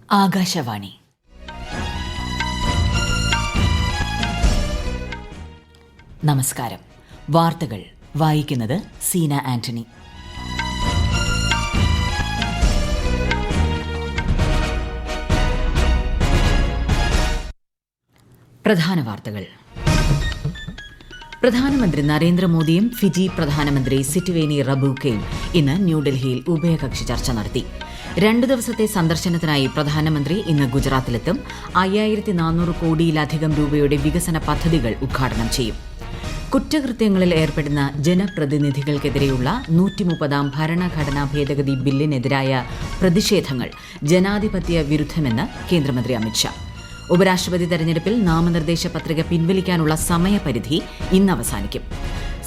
ആകാശവാണി. നമസ്കാരം. വാർത്തകൾ വായിക്കുന്നത് സീന ആന്റണി. പ്രധാന വാർത്തകൾ. പ്രധാനമന്ത്രി നരേന്ദ്രമോദിയും ഫിജി പ്രധാനമന്ത്രി സിറ്റ്വേനി റബൂക്കയും ഇന്ന് ന്യൂഡൽഹിയിൽ ഉഭയകക്ഷി ചർച്ച നടത്തി. 2 ദിവസത്തെ സന്ദർശനത്തിനായി പ്രധാനമന്ത്രി ഇന്ന് ഗുജറാത്തിലെത്തും. 5400 കോടിയിലധികം രൂപയുടെ വികസന പദ്ധതികൾ ഉദ്ഘാടനം ചെയ്യും. കുറ്റകൃത്യങ്ങളിൽ ഏർപ്പെടുന്ന ജനപ്രതിനിധികൾക്കെതിരെയുള്ള 130ാം ഭരണഘടനാ ഭേദഗതി ബില്ലിനെതിരായ പ്രതിഷേധങ്ങൾ ജനാധിപത്യ വിരുദ്ധമെന്ന് കേന്ദ്രമന്ത്രി അമിത്ഷാ. ഉപരാഷ്ട്രപതി തെരഞ്ഞെടുപ്പിൽ നാമനിർദ്ദേശ പത്രിക പിൻവലിക്കാനുള്ള സമയപരിധി ഇന്ന് അവസാനിക്കും.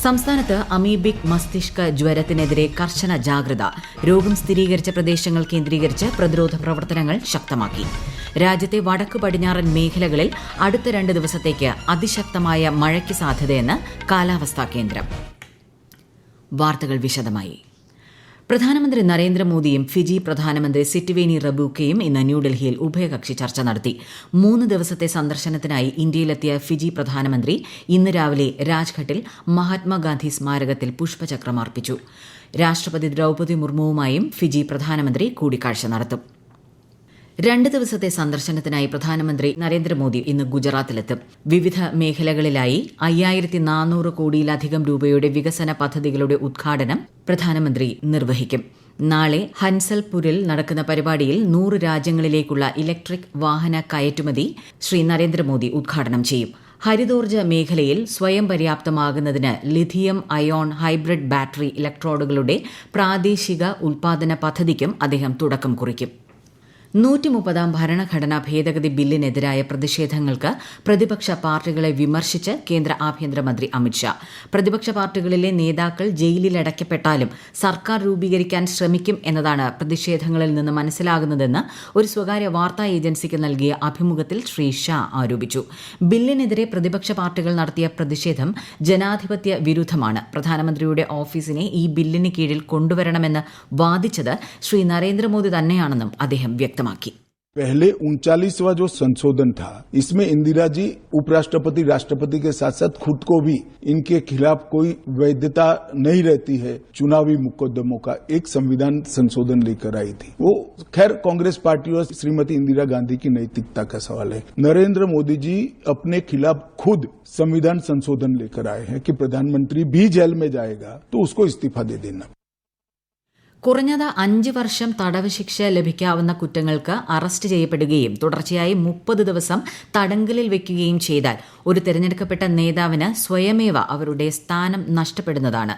സംസ്ഥാനത്ത് അമീബിക് മസ്തിഷ്ക ജ്വരത്തിനെതിരെ കർശന ജാഗ്രത. രോഗം സ്ഥിരീകരിച്ച പ്രദേശങ്ങൾ കേന്ദ്രീകരിച്ച് പ്രതിരോധ പ്രവർത്തനങ്ങൾ ശക്തമാക്കി. രാജ്യത്തെ വടക്ക് പടിഞ്ഞാറൻ മേഖലകളിൽ അടുത്ത 2 ദിവസത്തേക്ക് അതിശക്തമായ മഴയ്ക്ക് സാധ്യതയെന്ന് കാലാവസ്ഥാ കേന്ദ്രം. വാർത്തകൾ വിശദമായി. പ്രധാനമന്ത്രി നരേന്ദ്രമോദിയും ഫിജി പ്രധാനമന്ത്രി സിറ്റ്വേനി റബൂക്കയും ഇന്ന് ന്യൂഡൽഹിയിൽ ഉഭയകക്ഷി ചർച്ച നടത്തി. 3 ദിവസത്തെ സന്ദർശനത്തിനായി ഇന്ത്യയിലെത്തിയ ഫിജി പ്രധാനമന്ത്രി ഇന്ന് രാവിലെ രാജ്ഘട്ടിൽ മഹാത്മാഗാന്ധി സ്മാരകത്തിൽ പുഷ്പചക്രം അർപ്പിച്ചു. രാഷ്ട്രപതി ദ്രൌപദി മുർമുവുമായും ഫിജി പ്രധാനമന്ത്രി കൂടിക്കാഴ്ച നടത്തും. 2 ദിവസത്തെ സന്ദർശനത്തിനായി പ്രധാനമന്ത്രി നരേന്ദ്രമോദി ഇന്ന് ഗുജറാത്തിലെത്തും. വിവിധ മേഖലകളിലായി 5400 കോടിയിലധികം രൂപയുടെ വികസന പദ്ധതികളുടെ ഉദ്ഘാടനം പ്രധാനമന്ത്രി നിർവഹിക്കും. നാളെ ഹൻസൽപൂരിൽ നടക്കുന്ന പരിപാടിയിൽ 100 രാജ്യങ്ങളിലേക്കുള്ള ഇലക്ട്രിക് വാഹന കയറ്റുമതി ശ്രീ നരേന്ദ്രമോദി ഉദ്ഘാടനം ചെയ്യും. ഹരിതോർജ്ജ മേഖലയിൽ സ്വയം പര്യാപ്തമാകുന്നതിന് ലിഥിയം അയോൺ ഹൈബ്രിഡ് ബാറ്ററി ഇലക്ട്രോഡുകളുടെ പ്രാദേശിക ഉൽപാദന പദ്ധതിക്കും അദ്ദേഹം തുടക്കം കുറിക്കും. 130ാം ഭരണഘടനാ ഭേദഗതി ബില്ലിനെതിരായ പ്രതിഷേധങ്ങൾക്ക് പ്രതിപക്ഷ പാർട്ടികളെ വിമർശിച്ച് കേന്ദ്ര ആഭ്യന്തരമന്ത്രി അമിത്ഷാ. പ്രതിപക്ഷ പാർട്ടികളിലെ നേതാക്കൾ ജയിലിലടയ്ക്കപ്പെട്ടാലും സർക്കാർ രൂപീകരിക്കാൻ ശ്രമിക്കും എന്നതാണ് പ്രതിഷേധങ്ങളിൽ നിന്ന് മനസ്സിലാകുന്നതെന്ന് ഒരു സ്വകാര്യ വാർത്താ ഏജൻസിക്ക് നൽകിയ അഭിമുഖത്തിൽ ശ്രീ ഷാ ആരോപിച്ചു. ബില്ലിനെതിരെ പ്രതിപക്ഷ പാർട്ടികൾ നടത്തിയ പ്രതിഷേധം ജനാധിപത്യ വിരുദ്ധമാണ്. പ്രധാനമന്ത്രിയുടെ ഓഫീസിനെ ഈ ബില്ലിന് കീഴിൽ കൊണ്ടുവരണമെന്ന് വാദിച്ചത് ശ്രീ നരേന്ദ്രമോദി തന്നെയാണെന്നും അദ്ദേഹം വ്യക്തമാക്കി. पहले 39वां जो संशोधन था, इसमें इंदिरा जी उपराष्ट्रपति राष्ट्रपति के साथ साथ खुद को भी इनके खिलाफ कोई वैधता नहीं रहती है चुनावी मुकदमों का एक संविधान संशोधन लेकर आई थी. वो खैर कांग्रेस पार्टी और श्रीमती इंदिरा गांधी की नैतिकता का सवाल है. नरेंद्र मोदी जी अपने खिलाफ खुद संविधान संशोधन लेकर आए हैं कि प्रधानमंत्री भी जेल में जाएगा तो उसको इस्तीफा दे देना. കുറഞ്ഞത് 5 വർഷം തടവ് ശിക്ഷ ലഭിക്കാവുന്ന കുറ്റങ്ങൾക്ക് അറസ്റ്റ് ചെയ്യപ്പെടുകയും തുടർച്ചയായി 30 ദിവസം തടങ്കലിൽ വയ്ക്കുകയും ചെയ്താൽ ഒരു തെരഞ്ഞെടുക്കപ്പെട്ട നേതാവിന് സ്വയമേവ അവരുടെ സ്ഥാനം നഷ്ടപ്പെടുന്നതാണ്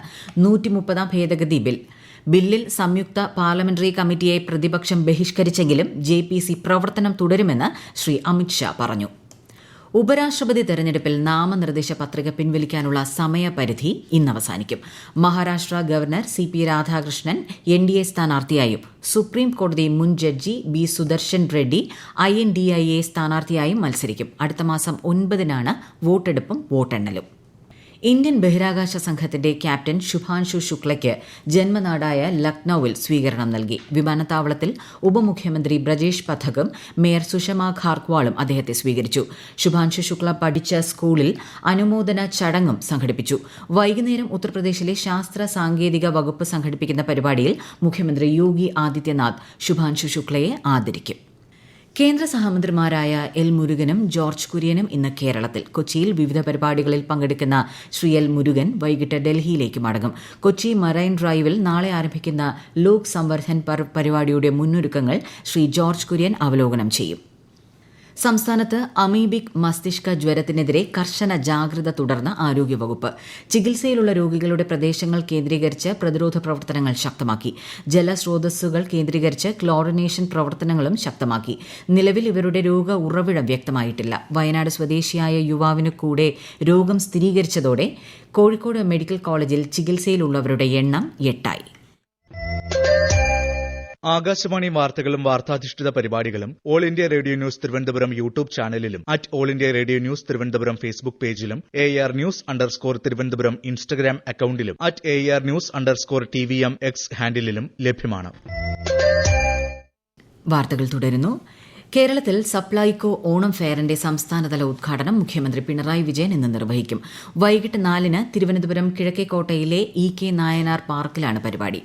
130ാം ഭേദഗതി ബിൽ. ബില്ലിൽ സംയുക്ത പാർലമെന്ററി കമ്മിറ്റിയെ പ്രതിപക്ഷം ബഹിഷ്കരിച്ചെങ്കിലും JPC പ്രവർത്തനം തുടരുമെന്ന് ശ്രീ അമിത്ഷാ പറഞ്ഞു. ഉപരാഷ്ട്രപതി തെരഞ്ഞെടുപ്പിൽ നാമനിർദ്ദേശ പത്രിക പിൻവലിക്കാനുള്ള സമയപരിധി ഇന്ന് അവസാനിക്കും. Maharashtra governor CP Radhakrishnan NDA സ്ഥാനാർത്ഥിയായും സുപ്രീം കോടതി മുൻ judge B Sudarshan Reddy INDIA സ്ഥാനാർത്ഥിയായും മത്സരിക്കും. അടുത്ത മാസം 9-നാണ് വോട്ടെടുപ്പും വോട്ടെണ്ണലും. ഇന്ത്യൻ ബഹിരാകാശ സംഘത്തിന്റെ ക്യാപ്റ്റൻ ശുഭാൻഷു ശുക്ലയ്ക്ക് ജന്മനാടായ ലക്നൌവിൽ സ്വീകരണം നൽകി. വിമാനത്താവളത്തിൽ ഉപമുഖ്യമന്ത്രി ബ്രജേഷ് പഥകും മേയർ സുഷമ ഖാർക്വാളും അദ്ദേഹത്തെ സ്വീകരിച്ചു. ശുഭാൻഷു ശുക്ല പഠിച്ച സ്കൂളിൽ അനുമോദന ചടങ്ങും സംഘടിപ്പിച്ചു. വൈകുന്നേരം ഉത്തർപ്രദേശിലെ ശാസ്ത്ര സാങ്കേതിക വകുപ്പ് സംഘടിപ്പിക്കുന്ന പരിപാടിയിൽ മുഖ്യമന്ത്രി യോഗി ആദിത്യനാഥ് ശുഭാൻഷു ശുക്ലയെ ആദരിക്കും. കേന്ദ്ര സഹമന്ത്രിമാരായ എൽ മുരുകനും ജോർജ് കുര്യനും ഇന്ന് കേരളത്തിൽ. കൊച്ചിയിൽ വിവിധ പരിപാടികളിൽ പങ്കെടുക്കുന്ന ശ്രീ എൽ മുരുകൻ വൈകിട്ട് ഡൽഹിയിലേക്ക് മടങ്ങും. കൊച്ചി മറൈൻ ഡ്രൈവിൽ നാളെ ആരംഭിക്കുന്ന ലോക് സംവർദ്ധൻ പർവ് പരിപാടിയുടെ മുന്നൊരുക്കങ്ങൾ ശ്രീ ജോർജ് കുര്യൻ അവലോകനം ചെയ്യും. സംസ്ഥാനത്ത് അമീബിക് മസ്തിഷ്ക ജ്വരത്തിനെതിരെ കർശന ജാഗ്രത തുടർന്ന് ആരോഗ്യവകുപ്പ്. ചികിത്സയിലുള്ള രോഗികളുടെ പ്രദേശങ്ങൾ കേന്ദ്രീകരിച്ച് പ്രതിരോധ പ്രവർത്തനങ്ങൾ ശക്തമാക്കി. ജലസ്രോതസ്സുകൾ കേന്ദ്രീകരിച്ച് ക്ലോറിനേഷൻ പ്രവർത്തനങ്ങളും ശക്തമാക്കി. നിലവിൽ ഇവരുടെ രോഗ ഉറവിടം വ്യക്തമായിട്ടില്ല. വയനാട് സ്വദേശിയായ യുവാവിന് കൂടെ രോഗം സ്ഥിരീകരിച്ചതോടെ കോഴിക്കോട് മെഡിക്കൽ കോളേജിൽ ചികിത്സയിലുള്ളവരുടെ എണ്ണം 8ആയി. ആകാശവാണി വാർത്തകളും വാർത്താധിഷ്ഠിത പരിപാടികളും all India radio news Thiruvananthapuram YouTube ചാനലിലും all India radio news Thiruvananthapuram Facebook പേജിലും AR News_ തിരുവനന്തപുരം ഇൻസ്റ്റഗ്രാം അക്കൌണ്ടിലും AR News_TVM X ഹാൻഡിലും ലഭ്യമാണ്. വാർത്തകൾ തുടരുന്നു. കേരളത്തിൽ സപ്ലൈകോ ഓണം ഫെയറിന്റെ സംസ്ഥാനതല ഉദ്ഘാടനം മുഖ്യമന്ത്രി പിണറായി വിജയൻ ഇന്ന് നിർവഹിക്കും. വൈകിട്ട് 4-ന് തിരുവനന്തപുരം കിഴക്കേക്കോട്ടയിലെ ഇ.കെ. നായനാർ പാർക്കിലാണ് പരിപാടി.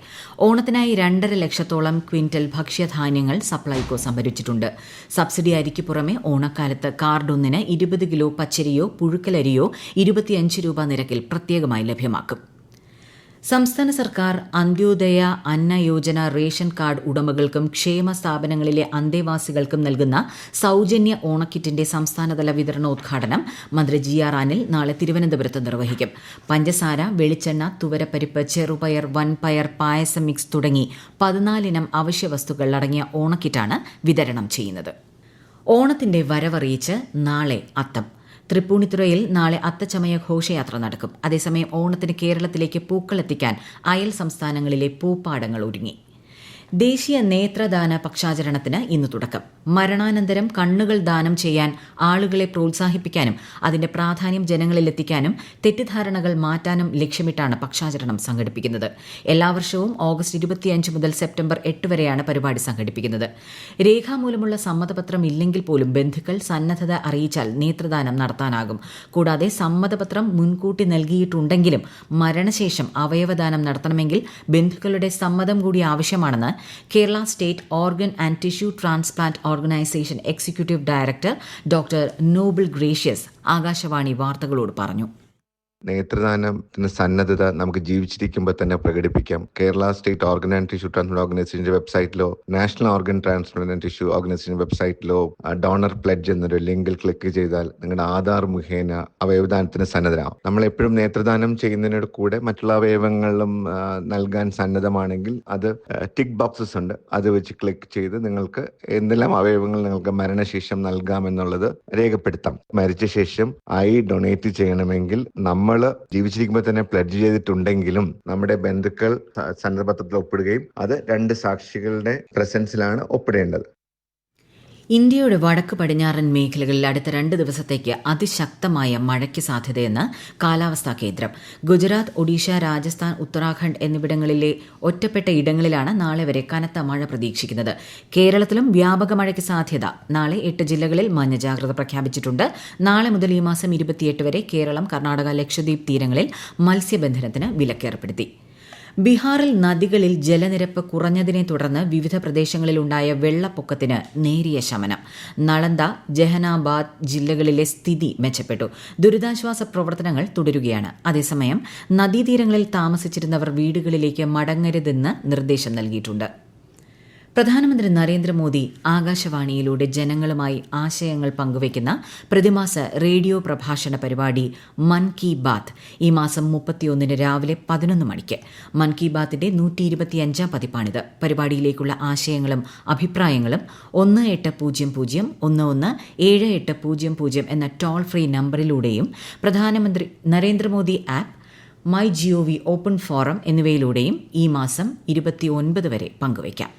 ഓണത്തിനായി 2.5 ലക്ഷത്തോളം ക്വിന്റൽ ഭക്ഷ്യധാന്യങ്ങൾ സപ്ലൈകോ സംഭരിച്ചിട്ടുണ്ട്. സബ്സിഡി അരിക്ക് പുറമെ ഓണക്കാലത്ത് കാർഡൊന്നിന് 20 കിലോ പച്ചരിയോ പുഴുക്കലരിയോ 25 രൂപ നിരക്കിൽ പ്രത്യേകമായി ലഭ്യമാക്കും. സംസ്ഥാന സർക്കാർ അന്ത്യോദയ അന്ന യോജന റേഷൻ കാർഡ് ഉടമകൾക്കും ക്ഷേമ സ്ഥാപനങ്ങളിലെ അന്തേവാസികൾക്കും നൽകുന്ന സൌജന്യ ഓണക്കിറ്റിന്റെ സംസ്ഥാനതല വിതരണോദ്ഘാടനം മന്ത്രി ജി.ആർ. അനിൽ നാളെ തിരുവനന്തപുരത്ത് നിർവഹിക്കും. പഞ്ചസാര, വെളിച്ചെണ്ണ, തുവരപ്പരിപ്പ്, ചെറുപയർ, വൻപയർ, പായസം മിക്സ് തുടങ്ങി 14 ഇനം അവശ്യവസ്തുക്കൾ അടങ്ങിയ ഓണക്കിറ്റാണ് വിതരണം ചെയ്യുന്നത്. ഓണത്തിന്റെ വരവറിയിച്ച് നാളെ അത്തം. തൃപ്പൂണിത്തുറയിൽ നാളെ അത്തച്ചമയ ഘോഷയാത്ര നടക്കും. അതേസമയം ഓണത്തിന് കേരളത്തിലേക്ക് പൂക്കളെത്തിക്കാൻ അയൽ സംസ്ഥാനങ്ങളിലെ പൂപ്പാടങ്ങൾ ഒരുങ്ങി. ദേശീയ നേത്രദാന പക്ഷാചരണത്തിന് ഇന്ന് തുടക്കം. മരണാനന്തരം കണ്ണുകൾ ദാനം ചെയ്യാൻ ആളുകളെ പ്രോത്സാഹിപ്പിക്കാനും അതിന്റെ പ്രാധാന്യം ജനങ്ങളിൽ എത്തിക്കാനും തെറ്റിദ്ധാരണകൾ മാറ്റാനും ലക്ഷ്യമിട്ടാണ് പക്ഷാചരണം സംഘടിപ്പിക്കുന്നത്. എല്ലാ വർഷവും ഓഗസ്റ്റ് 25 മുതൽ സെപ്റ്റംബർ 8 വരെയാണ് പരിപാടി സംഘടിപ്പിക്കുന്നത്. രേഖാമൂലമുള്ള സമ്മതപത്രം ഇല്ലെങ്കിൽ പോലും ബന്ധുക്കൾ സന്നദ്ധത അറിയിച്ചാൽ നേത്രദാനം നടത്താനാകും. കൂടാതെ സമ്മതപത്രം മുൻകൂട്ടി നൽകിയിട്ടുണ്ടെങ്കിലും മരണശേഷം അവയവദാനം നടത്തണമെങ്കിൽ ബന്ധുക്കളുടെ സമ്മതം കൂടി ആവശ്യമാണെന്ന് Kerala state organ and tissue transplant organisation executive director doctor Noble Gracious Akashvani വാർത്തകളോട് പറഞ്ഞു. നേത്രദാനത്തിന് സന്നദ്ധത നമുക്ക് ജീവിച്ചിരിക്കുമ്പോൾ തന്നെ പ്രകടിപ്പിക്കാം. Kerala state organ and tissue transplant ഓർഗനൈസേഷന്റെ വെബ്സൈറ്റിലോ national organ transplant and tissue organisation വെബ്സൈറ്റിലോ ഡോണർ പ്ലെഡ്ജ് എന്നൊരു ലിങ്കിൽ ക്ലിക്ക് ചെയ്താൽ നിങ്ങളുടെ ആധാർ മുഖേന അവയവദാനത്തിന് സന്നദ്ധരാകും. നമ്മൾ എപ്പോഴും നേത്രദാനം ചെയ്യുന്നതിനോട് കൂടെ മറ്റുള്ള അവയവങ്ങളിലും നൽകാൻ സന്നദ്ധമാണെങ്കിൽ അത് ടിക്ക് ബോക്സസ് ഉണ്ട്, അത് വെച്ച് ക്ലിക്ക് ചെയ്ത് നിങ്ങൾക്ക് എന്തെല്ലാം അവയവങ്ങൾ നിങ്ങൾക്ക് മരണശേഷം നൽകാമെന്നുള്ളത് രേഖപ്പെടുത്താം. മരിച്ച ശേഷം ഡൊണേറ്റ് ചെയ്യണമെങ്കിൽ നമ്മൾ ജീവിച്ചിരിക്കുമ്പോൾ തന്നെ പ്ലെഡ്ജ് ചെയ്തിട്ടുണ്ടെങ്കിലും നമ്മുടെ ബന്ധുക്കൾ സന്നദ്ധപത്രത്തിൽ ഒപ്പിടുകയും അത് 2 സാക്ഷികളുടെ പ്രസൻസിലാണ് ഒപ്പിടേണ്ടത്. ഇന്ത്യയുടെ വടക്ക് പടിഞ്ഞാറൻ മേഖലകളിൽ അടുത്ത 2 ദിവസത്തേക്ക് അതിശക്തമായ മഴയ്ക്ക് സാധ്യതയെന്ന് കാലാവസ്ഥാ കേന്ദ്രം. ഗുജറാത്ത്, ഒഡീഷ, രാജസ്ഥാൻ, ഉത്തരാഖണ്ഡ് എന്നിവിടങ്ങളിലെ ഒറ്റപ്പെട്ട ഇടങ്ങളിലാണ് നാളെ വരെ കനത്ത മഴ പ്രതീക്ഷിക്കുന്നത്. കേരളത്തിലും വ്യാപക മഴയ്ക്ക് സാധ്യത. നാളെ 8 ജില്ലകളിൽ മഞ്ഞ ജാഗ്രത പ്രഖ്യാപിച്ചിട്ടുണ്ട്. നാളെ മുതൽ ഈ മാസം 28 വരെ കേരളം, കർണാടക, ലക്ഷദ്വീപ് തീരങ്ങളിൽ മത്സ്യബന്ധനത്തിന് വിലക്കേർപ്പെടുത്തി. ബീഹാറിൽ നദികളിൽ ജലനിരപ്പ് കുറഞ്ഞതിനെ തുടർന്ന് വിവിധ പ്രദേശങ്ങളിലുണ്ടായ വെള്ളപ്പൊക്കത്തിന് നേരിയ ശമനം. നളന്ദ, ജഹനാബാദ് ജില്ലകളിലെ സ്ഥിതി മെച്ചപ്പെട്ടു. ദുരിതാശ്വാസ പ്രവർത്തനങ്ങൾ തുടരുകയാണ്. അതേസമയം നദീതീരങ്ങളിൽ താമസിച്ചിരുന്നവർ വീടുകളിലേക്ക് മടങ്ങരുതെന്ന് നിർദ്ദേശം നൽകിയിട്ടുണ്ട്. പ്രധാനമന്ത്രി നരേന്ദ്രമോദി ആകാശവാണിയിലൂടെ ജനങ്ങളുമായി ആശയങ്ങൾ പങ്കുവയ്ക്കുന്ന പ്രതിമാസ റേഡിയോ പ്രഭാഷണ പരിപാടി മൻ കി ബാത്ത് ഈ മാസം 31 രാവിലെ 11 മണിക്ക്. മൻ കി ബാത്തിന്റെ 125 പതിപ്പാണിത്. പരിപാടിയിലേക്കുള്ള ആശയങ്ങളും അഭിപ്രായങ്ങളും 1800-11-7800 എന്ന ടോൾ ഫ്രീ നമ്പറിലൂടെയും പ്രധാനമന്ത്രി Narendra Modi app, my G O V open forum എന്നിവയിലൂടെയും ഈ മാസം 29 വരെ പങ്കുവയ്ക്കാം.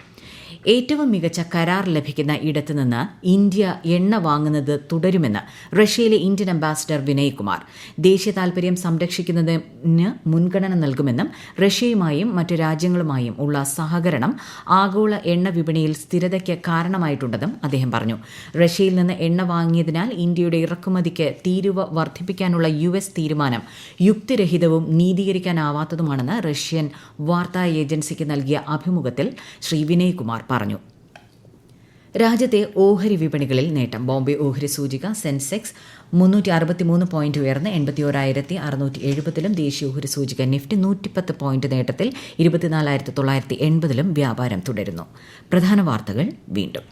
ഏറ്റവും മികച്ച കരാർ ലഭിക്കുന്ന ഇടത്തുനിന്ന് ഇന്ത്യ എണ്ണ വാങ്ങുന്നത് തുടരുമെന്ന് റഷ്യയിലെ ഇന്ത്യൻ അംബാസിഡർ വിനയ് കുമാർ. ദേശീയ താൽപര്യം സംരക്ഷിക്കുന്നതിന് മുൻഗണന നൽകുമെന്നും റഷ്യയുമായും മറ്റു രാജ്യങ്ങളുമായും ഉള്ള സഹകരണം ആഗോള എണ്ണ വിപണിയിൽ സ്ഥിരതയ്ക്ക് കാരണമായിട്ടുണ്ടെന്നും അദ്ദേഹം പറഞ്ഞു. റഷ്യയിൽ നിന്ന് എണ്ണ വാങ്ങിയതിനാൽ ഇന്ത്യയുടെ ഇറക്കുമതിക്ക് തീരുവ വർദ്ധിപ്പിക്കാനുള്ള US തീരുമാനം യുക്തിരഹിതവും നീതീകരിക്കാനാവാത്തതുമാണെന്ന് റഷ്യൻ വാർത്താ ഏജൻസിക്ക് നൽകിയ അഭിമുഖത്തിൽ ശ്രീ വിനയ് കുമാർ പറഞ്ഞു. രാജ്യത്തെ ഓഹരി വിപണികളിൽ നേട്ടം. ബോംബെ ഓഹരി സൂചിക സെൻസെക്സ് 363 പോയിന്റ് ഉയർന്ന് 81,670-ലും ദേശീയ ഓഹരി സൂചിക നിഫ്റ്റി 110 പോയിന്റ് നേട്ടത്തിൽ 24,980-ലും വ്യാപാരം തുടരുന്നു. പ്രധാന വാർത്തകൾ വീണ്ടും.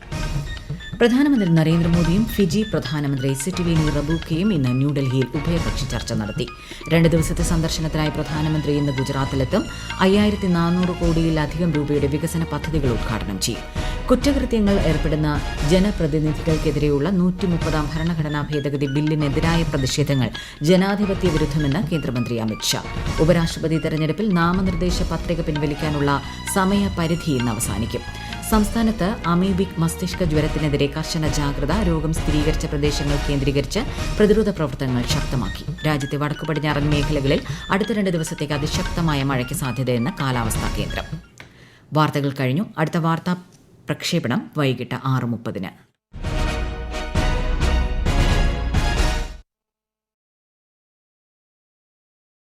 പ്രധാനമന്ത്രി നരേന്ദ്രമോദിയും ഫിജി പ്രധാനമന്ത്രി സിറ്റിവേനി റബൂക്കയും ഇന്ന് ന്യൂഡൽഹിയിൽ ഉഭയകക്ഷി ചർച്ച നടത്തി. 2 ദിവസത്തെ സന്ദർശനത്തിനായി പ്രധാനമന്ത്രി ഇന്ന് ഗുജറാത്തിലെത്തും. 5400 കോടിയിലധികം രൂപയുടെ വികസന പദ്ധതികൾ ഉദ്ഘാടനം ചെയ്യും. കുറ്റകൃത്യങ്ങൾ ഏർപ്പെടുന്ന ജനപ്രതിനിധികൾക്കെതിരെയുള്ള 130ാം ഭരണഘടനാ ഭേദഗതി ബില്ലിനെതിരായ പ്രതിഷേധങ്ങൾ ജനാധിപത്യ വിരുദ്ധമെന്ന് കേന്ദ്രമന്ത്രി അമിത്ഷാ. ഉപരാഷ്ട്രപതി തെരഞ്ഞെടുപ്പിൽ നാമനിർദ്ദേശ പത്രിക പിൻവലിക്കാനുള്ള സമയപരിധി ഇന്ന് അവസാനിക്കും. സംസ്ഥാനത്ത് അമീബിക് മസ്തിഷ്ക ജ്വരത്തിനെതിരെ കർശന ജാഗ്രത. രോഗം സ്ഥിരീകരിച്ച പ്രദേശങ്ങൾ കേന്ദ്രീകരിച്ച് പ്രതിരോധ പ്രവർത്തനങ്ങൾ ശക്തമാക്കി. രാജ്യത്തെ വടക്കു പടിഞ്ഞാറൻ മേഖലകളിൽ അടുത്ത 2 ദിവസത്തേക്ക് അതിശക്തമായ മഴയ്ക്ക് സാധ്യതയെന്ന് കാലാവസ്ഥാ കേന്ദ്രം. വാർത്തകൾ കഴിഞ്ഞു. അടുത്ത വാർത്താ പ്രക്ഷേപണം വൈകിട്ട് 6:30.